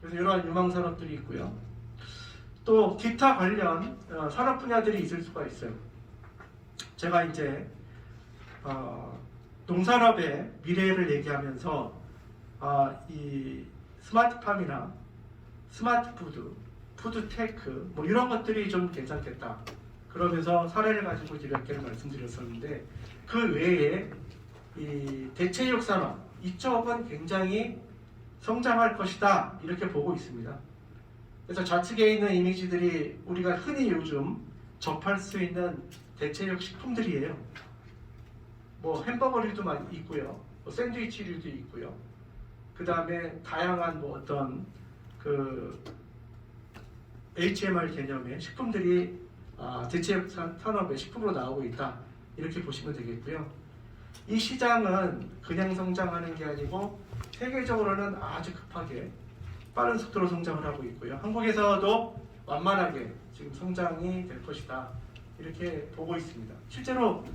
그래서 이러한 유망 산업들이 있고요. 또 기타 관련 산업 분야들이 있을 수가 있어요. 제가 이제 농산업의 미래를 얘기하면서 이 스마트팜이나 스마트푸드, 푸드테크 뭐 이런 것들이 좀 괜찮겠다. 그러면서 사례를 가지고 이제 몇 개를 말씀드렸었는데 그 외에 이 대체육 산업 이쪽은 굉장히 성장할 것이다 이렇게 보고 있습니다. 그래서 좌측에 있는 이미지들이 우리가 흔히 요즘 접할 수 있는 대체육 식품들이에요. 뭐 햄버거류도 많이 있고요, 뭐 샌드위치류도 있고요. 그 다음에 다양한 뭐 어떤 그 HMR 개념의 식품들이 대체육 산업의 식품으로 나오고 있다 이렇게 보시면 되겠고요. 이 시장은 그냥 성장하는 게 아니고 세계적으로는 아주 급하게 빠른 속도로 성장을 하고 있고요. 한국에서도 완만하게 지금 성장이 될 것이다 이렇게 보고 있습니다. 실제로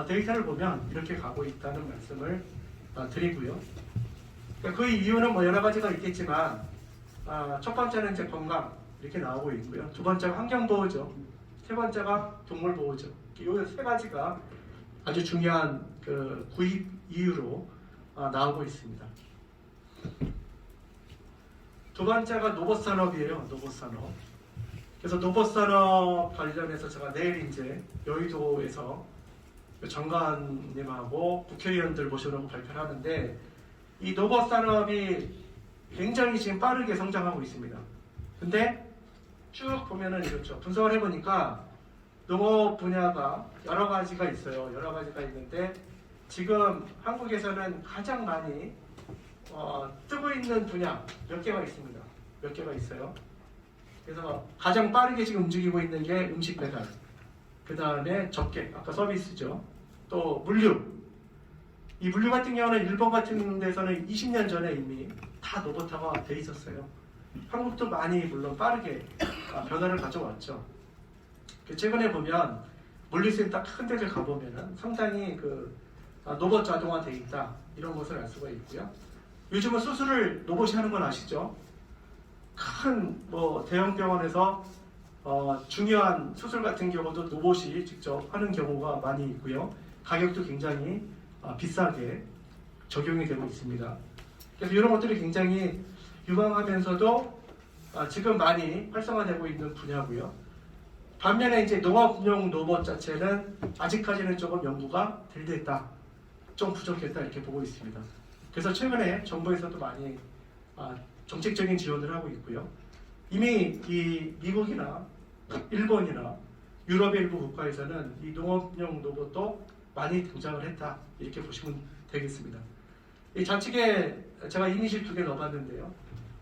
데이터를 보면 이렇게 가고 있다는 말씀을 드리고요. 그 이유는 뭐 여러 가지가 있겠지만 첫 번째는 이제 건강 이렇게 나오고 있고요. 두 번째가 환경 보호죠. 세 번째가 동물 보호죠. 이 세 가지가 아주 중요한 그 구입 이유로 나오고 있습니다. 두 번째가 로봇 산업이에요. 로봇 산업. 그래서 로봇 산업 관련해서 제가 내일 이제 여의도에서 장관님하고 국회의원들 모셔놓고 발표를 하는데 이 로봇 산업이 굉장히 지금 빠르게 성장하고 있습니다. 근데 쭉 보면은 이렇죠. 분석을 해보니까 농업 분야가 여러 가지가 있어요. 여러 가지가 있는데 지금 한국에서는 가장 많이 뜨고 있는 분야 몇 개가 있습니다. 몇 개가 있어요. 그래서 가장 빠르게 지금 움직이고 있는 게 음식 배달, 그 다음에 접객, 아까 서비스죠. 또 물류. 이 물류 같은 경우는 일본 같은 데서는 20년 전에 이미 다 로봇화가 돼 있었어요. 한국도 많이 물론 빠르게 변화를 가져왔죠. 최근에 보면 물류센터 큰 데를 가보면 상당히 그 로봇 자동화돼 있다 이런 것을 알 수가 있고요. 요즘은 수술을 로봇이 하는 건 아시죠? 큰 뭐 대형 병원에서 중요한 수술 같은 경우도 로봇이 직접 하는 경우가 많이 있고요. 가격도 굉장히 비싸게 적용이 되고 있습니다. 그래서 이런 것들이 굉장히 유망하면서도 지금 많이 활성화되고 있는 분야고요. 반면에 이제 농업용 로봇 자체는 아직까지는 조금 연구가 덜 됐다, 좀 부족했다 이렇게 보고 있습니다. 그래서 최근에 정부에서도 많이 정책적인 지원을 하고 있고요. 이미 이 미국이나 일본이나 유럽의 일부 국가에서는 이 농업용 로봇도 많이 등장을 했다 이렇게 보시면 되겠습니다. 이 좌측에 제가 이미지 두 개 넣어봤는데요.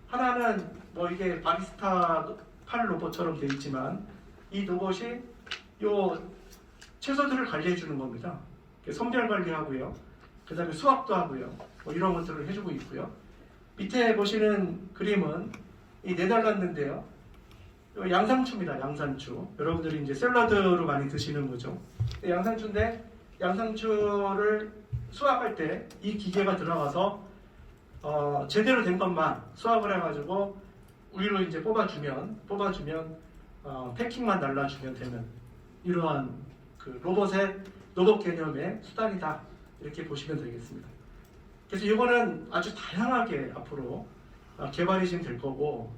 하나는 뭐 이게 바리스타 팔 로봇처럼 되어 있지만 이 로봇이 요 채소들을 관리해 주는 겁니다. 선별 관리하고요. 그 다음에 수확도 하고요. 뭐 이런 것들을 해주고 있고요. 밑에 보시는 그림은 이 네덜란드인데요. 양상추입니다. 양상추. 여러분들이 이제 샐러드로 많이 드시는 거죠. 양상추인데 양상추를 수확할 때 이 기계가 들어가서 제대로 된 것만 수확을 해가지고 우유로 이제 뽑아주면 패킹만 날라주면 되는 이러한 그 로봇 개념의 수단이다 이렇게 보시면 되겠습니다. 그래서 이거는 아주 다양하게 앞으로 개발이 지금 될 거고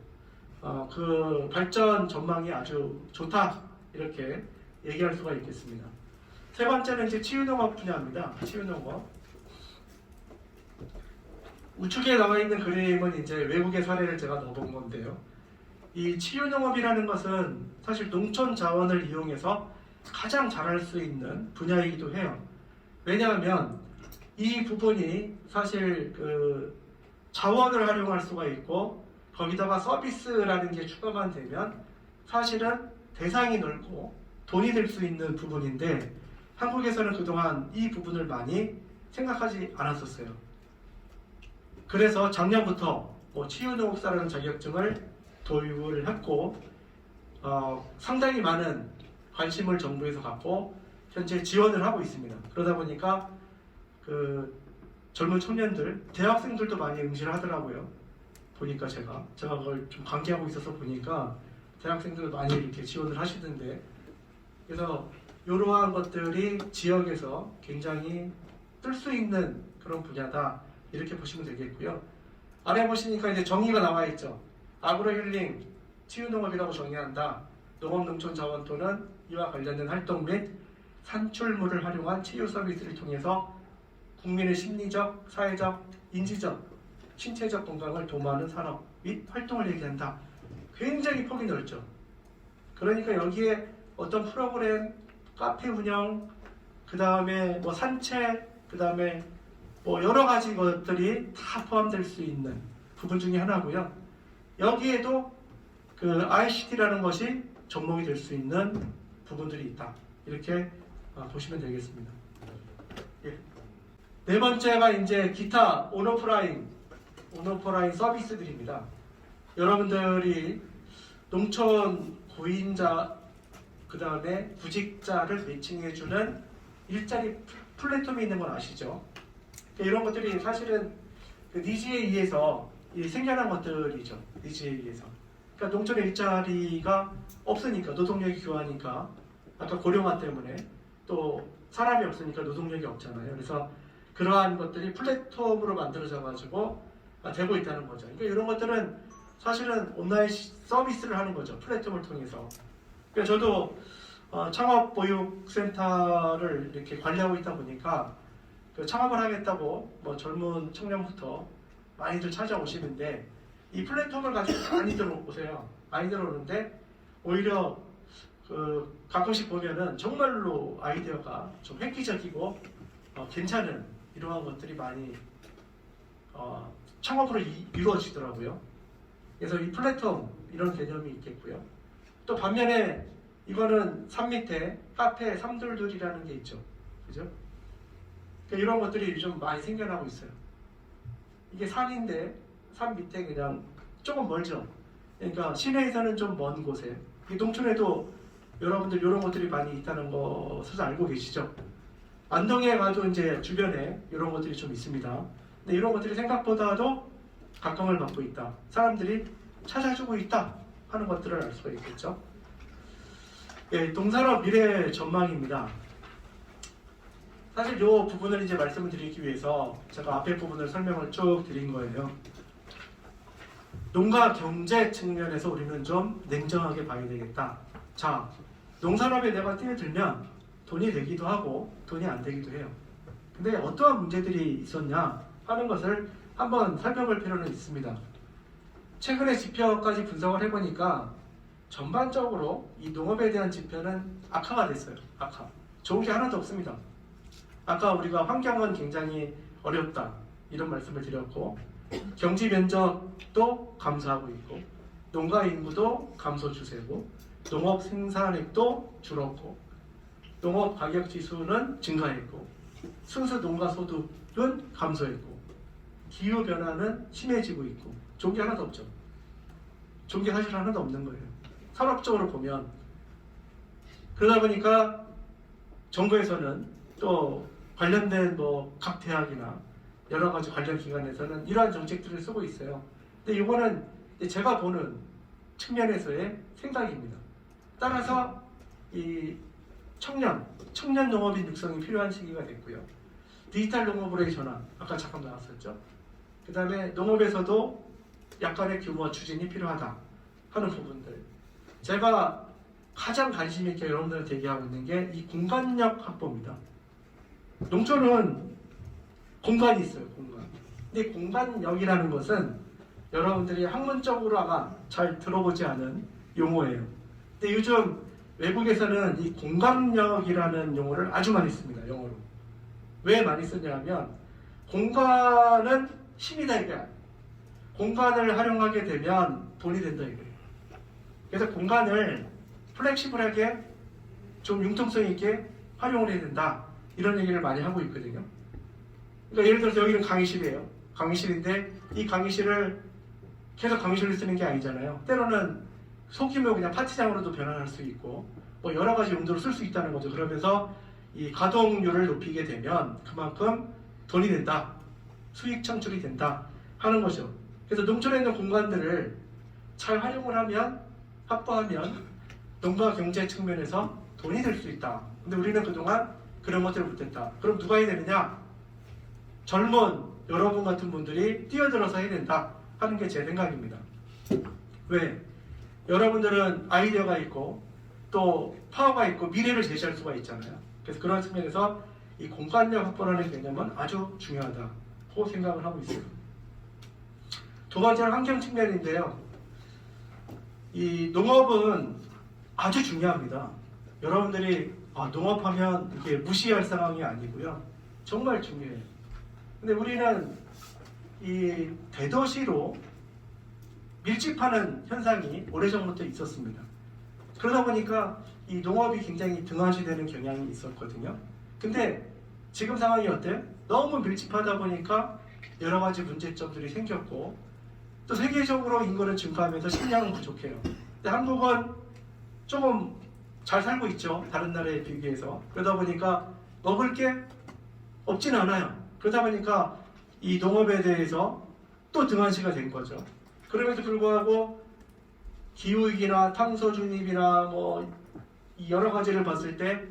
그 발전 전망이 아주 좋다 이렇게 얘기할 수가 있겠습니다. 세 번째는 이제 치유농업 분야입니다. 치유농업. 우측에 나와 있는 그림은 이제 외국의 사례를 제가 넣어본 건데요. 이 치유농업이라는 것은 사실 농촌 자원을 이용해서 가장 잘할 수 있는 분야이기도 해요. 왜냐하면 이 부분이 사실 그 자원을 활용할 수가 있고 거기다가 서비스라는 게 추가만 되면 사실은 대상이 넓고 돈이 될 수 있는 부분인데 한국에서는 그동안 이 부분을 많이 생각하지 않았었어요. 그래서 작년부터 치유농업사라는 자격증을 도입을 했고 상당히 많은 관심을 정부에서 갖고 현재 지원을 하고 있습니다. 그러다 보니까 그 젊은 청년들, 대학생들도 많이 응시를 하더라고요. 보니까 제가 그걸 좀 관계하고 있어서 보니까 대학생들 많이 이렇게 지원을 하시던데, 그래서 이러한 것들이 지역에서 굉장히 뜰 수 있는 그런 분야다, 이렇게 보시면 되겠고요. 아래 보시니까 이제 정의가 나와 있죠. 아그로 힐링, 치유농업이라고 정의한다. 농업농촌자원토는 이와 관련된 활동 및 산출물을 활용한 치유 서비스를 통해서 국민의 심리적, 사회적, 인지적, 신체적 건강을 도모하는 산업 및 활동을 얘기한다. 굉장히 폭이 넓죠. 그러니까 여기에 어떤 프로그램, 카페 운영, 그 다음에 뭐 산책, 그 다음에 뭐 여러 가지 것들이 다 포함될 수 있는 부분 중에 하나고요. 여기에도 그 ICT라는 것이 접목이 될 수 있는 부분들이 있다. 이렇게 보시면 되겠습니다. 예. 네 번째가 이제 기타 온오프라인 서비스들입니다. 여러분들이 농촌 고인자, 그 다음에 구직자를 매칭해주는 일자리 플랫폼이 있는 건 아시죠? 이런 것들이 사실은 그 니즈에 의해서 생겨난 것들이죠. 니즈에 의해서. 그러니까 농촌에 일자리가 없으니까, 노동력이 귀하니까, 아까 고령화 때문에 또 사람이 없으니까 노동력이 없잖아요. 그래서 그러한 것들이 플랫폼으로 만들어져 가지고 되고 있다는 거죠. 그러니까 이런 것들은 사실은 온라인 서비스를 하는 거죠. 플랫폼을 통해서. 그러니까 저도 창업보육센터를 이렇게 관리하고 있다 보니까 그 창업을 하겠다고 뭐 젊은 청년부터 많이들 찾아오시는데, 이 플랫폼을 가지고 많이들 오세요. 많이들 오는데 오히려 그 가끔씩 보면은 정말로 아이디어가 좀 획기적이고 괜찮은 이러한 것들이 많이 창업으로 이루어지더라고요. 그래서 이 플랫폼 이런 개념이 있겠고요. 또 반면에 이거는 산 밑에 카페 삼돌돌이라는 게 있죠. 그죠? 그러니까 이런 것들이 좀 많이 생겨나고 있어요. 이게 산인데 산 밑에 그냥 조금 멀죠. 그러니까 시내에서는 좀 먼 곳에, 농촌에도 여러분들 이런 것들이 많이 있다는 것을 알고 계시죠? 안동에 가도 이제 주변에 이런 것들이 좀 있습니다. 근데 이런 것들이 생각보다도 각광을 받고 있다, 사람들이 찾아주고 있다 하는 것들을 알 수가 있겠죠. 예, 농산업 미래 전망입니다. 사실 이 부분을 이제 말씀을 드리기 위해서 제가 앞에 부분을 설명을 쭉 드린 거예요. 농가 경제 측면에서 우리는 좀 냉정하게 봐야 되겠다. 자, 농산업에 내가 뛰어들면 돈이 되기도 하고 돈이 안 되기도 해요. 근데 어떠한 문제들이 있었냐 하는 것을 한번 살펴볼 필요는 있습니다. 최근에 지표까지 분석을 해보니까 전반적으로 이 농업에 대한 지표는 악화가 됐어요. 악화. 좋은 게 하나도 없습니다. 아까 우리가 환경은 굉장히 어렵다 이런 말씀을 드렸고, 경지 면적도 감소하고 있고, 농가 인구도 감소 추세고, 농업 생산액도 줄었고, 농업 가격 지수는 증가했고, 순수 농가 소득은 감소했고, 기후 변화는 심해지고 있고, 좋은 게 하나도 없죠. 좋은 게 사실 하나도 없는 거예요. 산업적으로 보면. 그러다 보니까 정부에서는 또 관련된 뭐 각 대학이나 여러 가지 관련 기관에서는 이러한 정책들을 쓰고 있어요. 근데 이거는 제가 보는 측면에서의 생각입니다. 따라서 이 청년 농업인 육성이 필요한 시기가 됐고요. 디지털 농업으로의 전환, 아까 잠깐 나왔었죠. 그 다음에 농업에서도 약간의 규모 추진이 필요하다 하는 부분들. 제가 가장 관심 있게 여러분들한테 얘기하고 있는 게 이 공간력 확보입니다. 농촌은 공간이 있어요, 공간. 근데 공간력이라는 것은 여러분들이 학문적으로 아마 잘 들어보지 않은 용어예요. 근데 요즘 외국에서는 이 공간력이라는 용어를 아주 많이 씁니다, 영어로. 왜 많이 쓰냐면 공간은 힘이다 이거야. 공간을 활용하게 되면 돈이 된다 이거예요. 그래서 공간을 플렉시블하게 좀 융통성 있게 활용을 해야 된다, 이런 얘기를 많이 하고 있거든요. 그러니까 예를 들어서 여기는 강의실이에요. 강의실인데 이 강의실을 계속 강의실로 쓰는 게 아니잖아요. 때로는 소규모 그냥 파티장으로도 변환할 수 있고 뭐 여러 가지 용도로 쓸 수 있다는 거죠. 그러면서 이 가동률을 높이게 되면 그만큼 돈이 된다, 수익 창출이 된다 하는 거죠. 그래서 농촌에 있는 공간들을 잘 활용을 하면, 확보하면 농가 경제 측면에서 돈이 될 수 있다. 근데 우리는 그동안 그런 것들을 못했다. 그럼 누가 해야 되느냐? 젊은 여러분 같은 분들이 뛰어들어서 해야 된다 하는 게 제 생각입니다. 왜? 여러분들은 아이디어가 있고 또 파워가 있고 미래를 제시할 수가 있잖아요. 그래서 그런 측면에서 이 공간력 확보라는 개념은 아주 중요하다고 생각을 하고 있어요. 두 번째는 환경 측면인데요. 이 농업은 아주 중요합니다. 여러분들이 농업하면 이렇게 무시할 상황이 아니고요. 정말 중요해요. 근데 우리는 이 대도시로 밀집하는 현상이 오래전부터 있었습니다. 그러다 보니까 이 농업이 굉장히 등한시되는 경향이 있었거든요. 근데 지금 상황이 어때요? 너무 밀집하다 보니까 여러 가지 문제점들이 생겼고 또 세계적으로 인구는 증가하면서 식량은 부족해요. 근데 한국은 조금 잘 살고 있죠. 다른 나라에 비교해서. 그러다 보니까 먹을 게 없진 않아요. 그러다 보니까 이 농업에 대해서 또 등한시가 된 거죠. 그럼에도 불구하고 기후위기나 탄소 중립이나 뭐 여러 가지를 봤을 때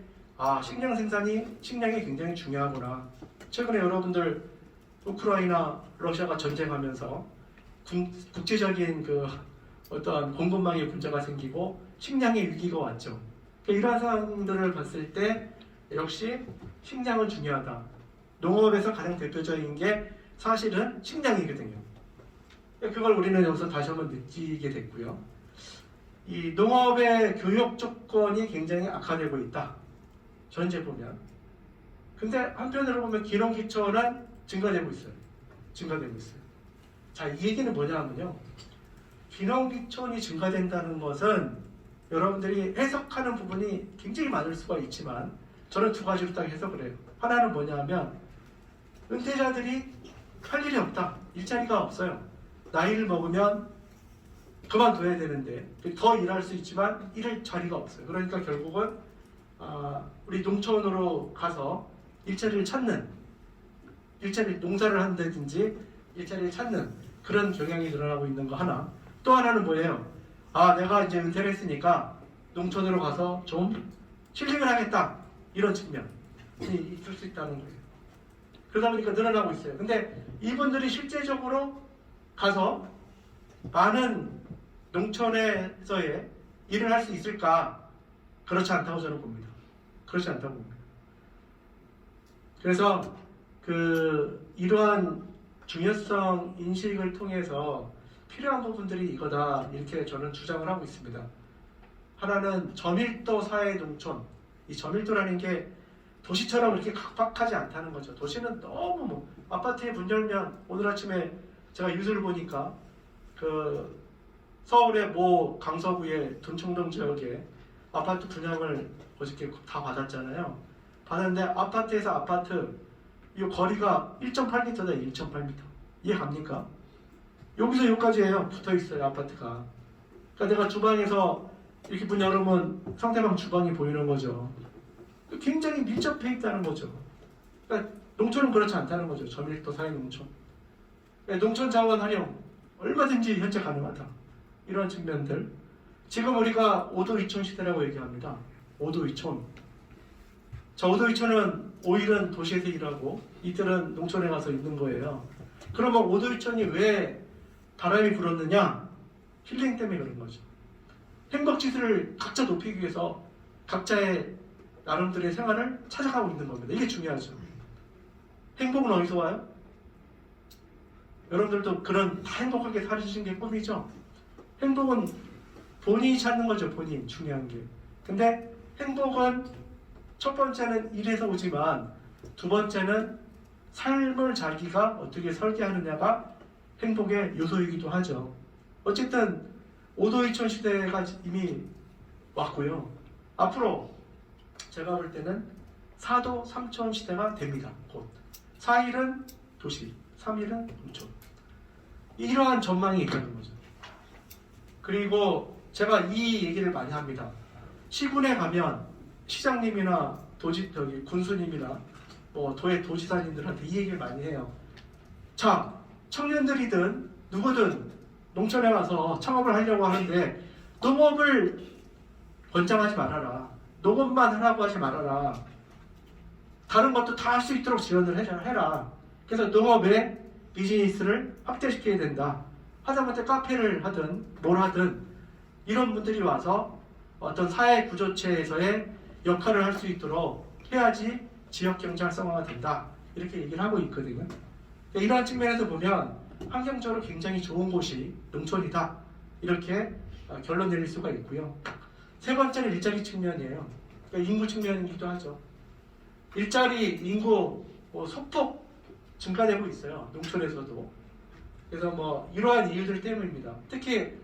식량이 굉장히 중요하구나. 최근에 여러분들 우크라이나 러시아가 전쟁하면서 국제적인 그 어떤 공급망의 문제가 생기고 식량의 위기가 왔죠. 이러한 상황들을 봤을 때 역시 식량은 중요하다. 농업에서 가장 대표적인 게 사실은 식량이거든요. 그걸 우리는 여기서 다시 한번 느끼게 됐고요. 이 농업의 교육 조건이 굉장히 악화되고 있다. 전체 보면. 근데 한편으로 보면 기농기촌은 증가되고 있어요. 자, 이 얘기는 뭐냐면요. 기농기촌이 증가된다는 것은 여러분들이 해석하는 부분이 굉장히 많을 수가 있지만 저는 두 가지로 딱 해석을 해요. 하나는 뭐냐면 은퇴자들이 할 일이 없다. 일자리가 없어요. 나이를 먹으면 그만둬야 되는데 더 일할 수 있지만 일할 자리가 없어요. 그러니까 결국은 우리 농촌으로 가서 일자리를 찾는, 농사를 한다든지 일자리를 찾는 그런 경향이 늘어나고 있는 거 하나. 또 하나는 뭐예요? 내가 이제 은퇴를 했으니까 농촌으로 가서 좀 힐링을 하겠다. 이런 측면이 있을 수 있다는 거예요. 그러다 보니까 늘어나고 있어요. 근데 이분들이 실제적으로 가서 많은 농촌에서의 일을 할 수 있을까? 그렇지 않다고 저는 봅니다. 그래서 이러한 중요성 인식을 통해서 필요한 부분들이 이거다 이렇게 저는 주장을 하고 있습니다. 하나는 저밀도 사회 농촌. 이 저밀도라는 게 도시처럼 이렇게 각박하지 않다는 거죠. 도시는 너무 아파트에 문 열면 오늘 아침에 제가 뉴스를 보니까 서울의 강서구의 둔청동 지역에 아파트 분양을 어저께 다 받았잖아요. 받았는데 아파트에서 아파트 이 거리가 1.8m다. 1.8m. 이해 갑니까? 여기서 여기까지예요. 붙어 있어요. 아파트가. 그러니까 내가 주방에서 이렇게 문 열으면 상대방 주방이 보이는 거죠. 굉장히 밀접해 있다는 거죠. 그러니까 농촌은 그렇지 않다는 거죠. 저밀도 사회 농촌. 그러니까 농촌 자원 활용 얼마든지 현재 가능하다. 이런 측면들. 지금 우리가 5도 2촌 시대라고 얘기합니다. 5도 2촌. 자, 5도 2촌은 5일은 도시에서 일하고 이틀은 농촌에 가서 있는 거예요. 그러면 5도 2촌이 왜 바람이 불었느냐? 힐링 때문에 그런 거죠. 행복지수를 각자 높이기 위해서 각자의 나름대로의 생활을 찾아가고 있는 겁니다. 이게 중요하죠. 행복은 어디서 와요? 여러분들도 다 행복하게 살으시는 게 꿈이죠. 행복은 본인이 찾는 거죠. 본인 중요한 게. 근데 행복은 첫 번째는 일에서 오지만 두 번째는 삶을 자기가 어떻게 설계하느냐가 행복의 요소이기도 하죠. 어쨌든 5도 2촌 시대가 이미 왔고요. 앞으로 제가 볼 때는 4도 3촌 시대가 됩니다. 곧 4일은 도시, 3일은 농촌. 이러한 전망이 있다는 거죠. 그리고 제가 이 얘기를 많이 합니다. 시군에 가면 시장님이나 군수님이나 도의 도지사님들한테 이 얘기를 많이 해요. 자, 청년들이든 누구든 농촌에 가서 창업을 하려고 하는데 농업을 권장하지 말아라. 농업만 하라고 하지 말아라. 다른 것도 다 할 수 있도록 지원을 해라. 그래서 농업의 비즈니스를 확대시켜야 된다. 하다못해 카페를 하든 뭘 하든 이런 분들이 와서 어떤 사회 구조체에서의 역할을 할 수 있도록 해야지 지역 경제 활성화가 된다. 이렇게 얘기를 하고 있거든요. 이러한 측면에서 보면 환경적으로 굉장히 좋은 곳이 농촌이다. 이렇게 결론 내릴 수가 있고요. 세 번째는 일자리 측면이에요. 그러니까 인구 측면이기도 하죠. 일자리 인구 소폭 증가되고 있어요. 농촌에서도. 그래서 이러한 이유들 때문입니다. 특히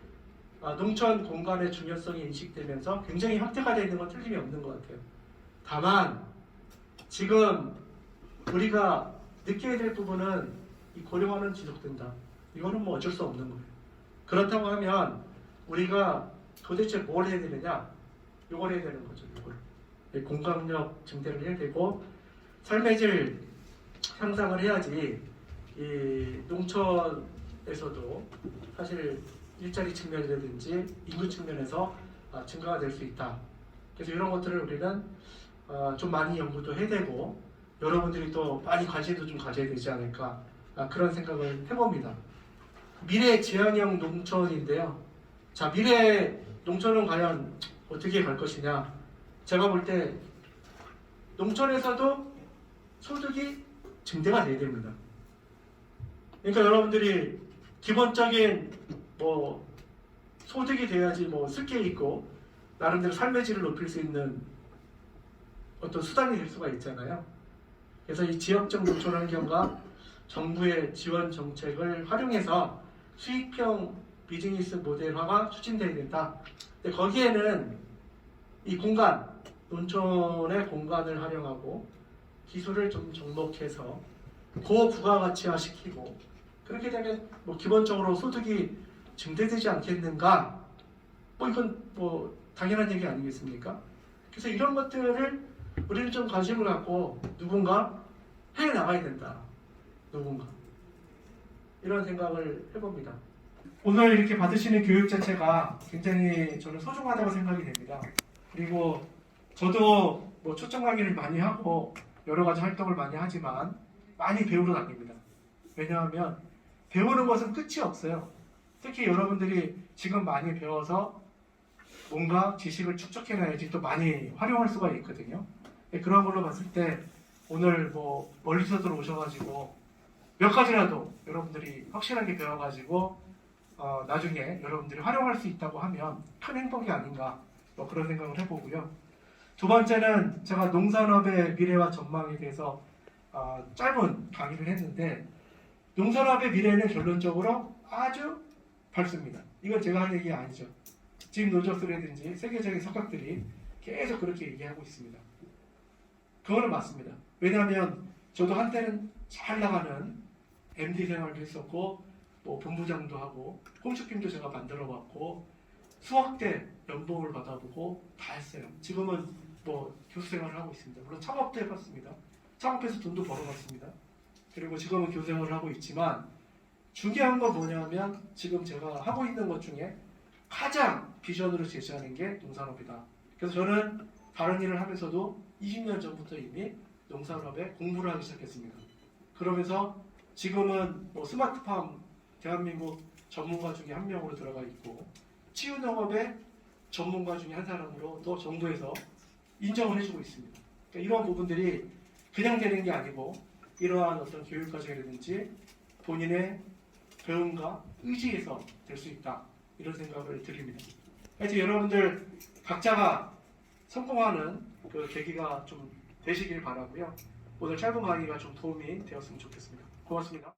농촌 공간의 중요성이 인식되면서 굉장히 확대가 되어 있는 건 틀림이 없는 것 같아요. 다만 지금 우리가 느껴야 될 부분은 이 고령화는 지속된다. 이거는 어쩔 수 없는 거예요. 그렇다고 하면 우리가 도대체 뭘 해야 되느냐? 이걸 해야 되는 거죠. 이걸. 공감력 증대를 해야 되고 삶의 질 향상을 해야지 이 농촌에서도 사실 일자리 측면이라든지 인구 측면에서 증가가 될 수 있다. 그래서 이런 것들을 우리는 좀 많이 연구도 해야 되고 여러분들이 또 많이 관심도 좀 가져야 되지 않을까 그런 생각을 해봅니다. 미래 지향형 농촌인데요. 자, 미래 농촌은 과연 어떻게 갈 것이냐? 제가 볼 때 농촌에서도 소득이 증대가 돼야 됩니다. 그러니까 여러분들이 기본적인 소득이 돼야지 쓸 게 있고 나름대로 삶의 질을 높일 수 있는 어떤 수단이 될 수가 있잖아요. 그래서 이 지역적 농촌 환경과 정부의 지원 정책을 활용해서 수익형 비즈니스 모델화가 추진되어야 된다. 근데 거기에는 이 공간, 농촌의 공간을 활용하고 기술을 좀 접목해서 고부가가치화 시키고 그렇게 되면 기본적으로 소득이 증대되지 않겠는가? 이건 당연한 얘기 아니겠습니까? 그래서 이런 것들을 우리는 좀 관심을 갖고 누군가 해 나가야 된다. 누군가 이런 생각을 해봅니다. 오늘 이렇게 받으시는 교육 자체가 굉장히 저는 소중하다고 생각이 됩니다. 그리고 저도 초청 강의를 많이 하고 여러 가지 활동을 많이 하지만 많이 배우러 다닙니다. 왜냐하면 배우는 것은 끝이 없어요. 특히 여러분들이 지금 많이 배워서 뭔가 지식을 축적해놔야지 또 많이 활용할 수가 있거든요. 그런 걸로 봤을 때 오늘 멀리서들 오셔가지고 몇 가지라도 여러분들이 확실하게 배워가지고 나중에 여러분들이 활용할 수 있다고 하면 큰 행복이 아닌가 그런 생각을 해보고요. 두 번째는 제가 농산업의 미래와 전망에 대해서 짧은 강의를 했는데 농산업의 미래는 결론적으로 아주 밝습니다. 이건 제가 한 얘기 아니죠. 짐 노저스라든지 세계적인 석학들이 계속 그렇게 얘기하고 있습니다. 그거는 맞습니다. 왜냐하면 저도 한때는 잘 나가는 MD 생활도 했었고 본부장도 하고 홈쇼핑도 제가 만들어봤고 수학대 연봉을 받아보고 다 했어요. 지금은 교수 생활을 하고 있습니다. 물론 창업도 해봤습니다. 창업해서 돈도 벌어봤습니다. 그리고 지금은 교수 생활을 하고 있지만 중요한 건 뭐냐면 지금 제가 하고 있는 것 중에 가장 비전으로 제시하는 게 농산업이다. 그래서 저는 다른 일을 하면서도 20년 전부터 이미 농산업에 공부를 하기 시작했습니다. 그러면서 지금은 스마트팜 대한민국 전문가 중에 한 명으로 들어가 있고 치유농업의 전문가 중에 한 사람으로 또 정부에서 인정을 해주고 있습니다. 그러니까 이런 부분들이 그냥 되는 게 아니고 이러한 어떤 교육 과정이라든지 본인의 배움과 의지에서 될 수 있다. 이런 생각을 드립니다. 하여튼 여러분들 각자가 성공하는 그 계기가 좀 되시길 바라고요. 오늘 짧은 강의가 좀 도움이 되었으면 좋겠습니다. 고맙습니다.